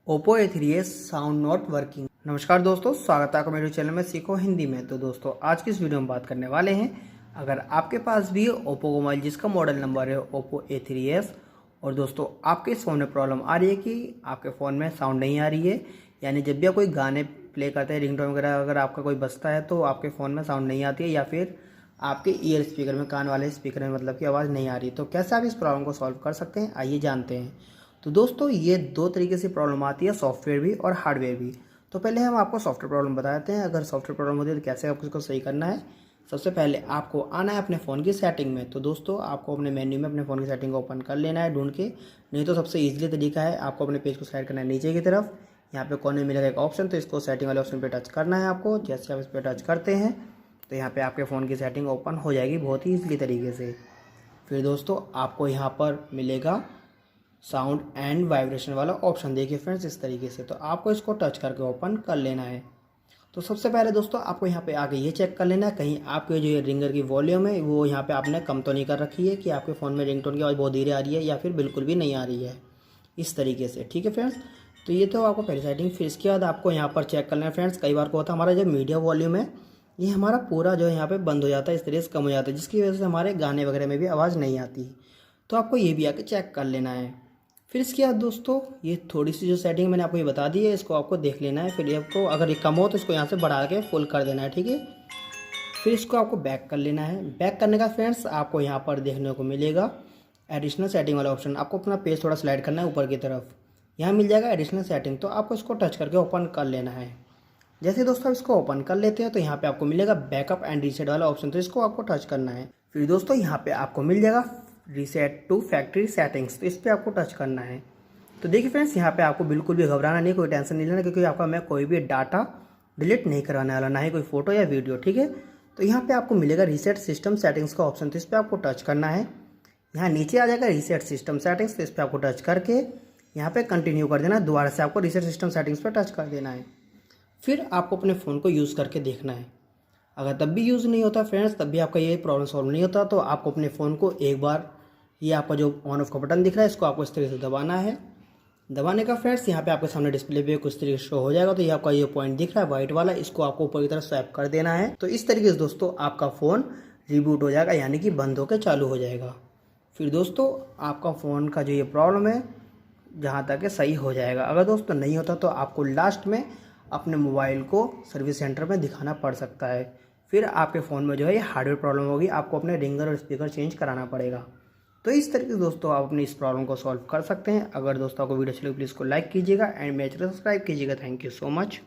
Oppo A3s sound not working. नमस्कार दोस्तों, स्वागत है आपका मेरे चैनल में सीखो हिंदी में। तो दोस्तों आज की इस वीडियो में बात करने वाले हैं, अगर आपके पास भी ओप्पो मोबाइल जिसका मॉडल नंबर है ओप्पो A3s और दोस्तों आपके इस फ़ोन में प्रॉब्लम आ रही है कि आपके फ़ोन में साउंड नहीं आ रही है, यानी जब भी आप कोई गाने प्ले करते हैं, रिंगटोन वगैरह अगर आपका कोई बजता है तो आपके फ़ोन में साउंड नहीं आती है, या फिर आपके ईयर स्पीकर में, कान वाले स्पीकर में मतलब की आवाज़ नहीं आ रही। तो कैसे आप इस प्रॉब्लम को सॉल्व कर सकते हैं, आइए जानते हैं। तो दोस्तों ये दो तरीके से प्रॉब्लम आती है, सॉफ्टवेयर भी और हार्डवेयर भी। तो पहले हम आपको सॉफ्टवेयर प्रॉब्लम बताते हैं। अगर सॉफ्टवेयर प्रॉब्लम होती है तो कैसे आपको इसको सही करना है। सबसे पहले आपको आना है अपने फ़ोन की सेटिंग में। तो दोस्तों आपको अपने मेन्यू में अपने फ़ोन की सेटिंग को ओपन कर लेना है ढूंढ के, नहीं तो सबसे ईजिली तरीका है आपको अपने पेज को स्लाइड करना है नीचे की तरफ। यहाँ पे कोने में मिलेगा एक ऑप्शन, तो इसको सेटिंग वाले ऑप्शन पे टच करना है आपको। जैसे आप इस पर टच करते हैं तो यहाँ पे आपके फ़ोन की सेटिंग ओपन हो जाएगी बहुत ही ईजिली तरीके से। फिर दोस्तों आपको यहाँ पर मिलेगा साउंड एंड वाइब्रेशन वाला ऑप्शन, देखिए फ्रेंड्स इस तरीके से। तो आपको इसको टच करके ओपन कर लेना है। तो सबसे पहले दोस्तों आपको यहाँ पे आके ये चेक कर लेना है कहीं आपके जो ये रिंगर की वॉल्यूम है वो यहाँ पे आपने कम तो नहीं कर रखी है, कि आपके फ़ोन में रिंगटोन की आवाज़ बहुत धीरे आ रही है या फिर बिल्कुल भी नहीं आ रही है, इस तरीके से। ठीक है फ्रेंड्स, तो ये तो आपको पहली सेटिंग। फिर इसके बाद आपको यहाँ पर चेक करना है फ्रेंड्स, कई बार को होता है हमारा जो मीडिया वॉल्यूम है ये हमारा पूरा जो है यहाँ पे बंद हो जाता है, इस तरीके से कम हो जाता है, जिसकी वजह से हमारे गाने वगैरह में भी आवाज़ नहीं आती। तो आपको ये भी आके चेक कर लेना है। फिर इसके बाद दोस्तों ये थोड़ी सी जो सेटिंग मैंने आपको ये बता दी है, इसको आपको देख लेना है। फिर ये आपको अगर ये कम हो तो इसको यहाँ से बढ़ा के फुल कर देना है, ठीक है। फिर इसको आपको बैक कर लेना है। बैक करने का फ्रेंड्स आपको यहाँ पर देखने को मिलेगा एडिशनल सेटिंग वाला ऑप्शन। आपको अपना पेज थोड़ा स्लाइड करना है ऊपर की तरफ, यहाँ मिल जाएगा एडिशनल सेटिंग। तो आपको इसको टच करके ओपन कर लेना है। जैसे दोस्तों आप इसको ओपन कर लेते हैं तो यहाँ पे आपको मिलेगा बैकअप एंड रीसेट वाला ऑप्शन, तो इसको आपको टच करना है। फिर दोस्तों यहाँ पे आपको मिल जाएगा रीसेट टू फैक्ट्री सेटिंग्स, तो इस पर आपको टच करना है। तो देखिए फ्रेंड्स यहाँ पे आपको बिल्कुल भी घबराना नहीं, कोई टेंशन नहीं लेना, क्योंकि आपका मैं कोई भी डाटा डिलीट नहीं करवाने वाला, ना ही कोई फोटो या वीडियो, ठीक है। तो यहाँ पे आपको मिलेगा रीसेट सिस्टम सेटिंग्स का ऑप्शन, तो इस पर आपको टच करना है। यहाँ नीचे आ जाएगा रीसेट सिस्टम सेटिंग्स, तो इस पर आपको टच करके यहाँ पे कंटिन्यू कर देना है। दोबारा से आपको रीसेट सिस्टम सेटिंग्स पर टच कर देना है। फिर आपको अपने फ़ोन को यूज़ करके देखना है। अगर तब भी यूज़ नहीं होता फ्रेंड्स, तब भी आपका ये प्रॉब्लम सॉल्व नहीं होता, तो आपको अपने फ़ोन को एक बार ये आपका जो ऑन ऑफ का बटन दिख रहा है इसको आपको इस तरीके से दबाना है। दबाने का फ्रेंड्स यहाँ पे आपके सामने डिस्प्ले पे कुछ तरीके से शो हो जाएगा। तो ये आपका ये पॉइंट दिख रहा है वाइट वाला, इसको आपको ऊपर की तरफ स्वैप कर देना है। तो इस तरीके से दोस्तों आपका फ़ोन रिबूट हो जाएगा, यानी कि बंद होकर चालू हो जाएगा। फिर दोस्तों आपका फ़ोन का जो ये प्रॉब्लम है जहाँ तक है सही हो जाएगा। अगर दोस्तों नहीं होता तो आपको लास्ट में अपने मोबाइल को सर्विस सेंटर में दिखाना पड़ सकता है। फिर आपके फ़ोन में जो है ये हार्डवेयर प्रॉब्लम होगी, आपको अपने रिंगर और स्पीकर चेंज कराना पड़ेगा। तो इस तरीके से दोस्तों आप अपनी इस प्रॉब्लम को सॉल्व कर सकते हैं। अगर दोस्तों आपको वीडियो अच्छी लगी प्लीज़ को लाइक कीजिएगा एंड मेरे चैनल सब्सक्राइब कीजिएगा। Thank you so much.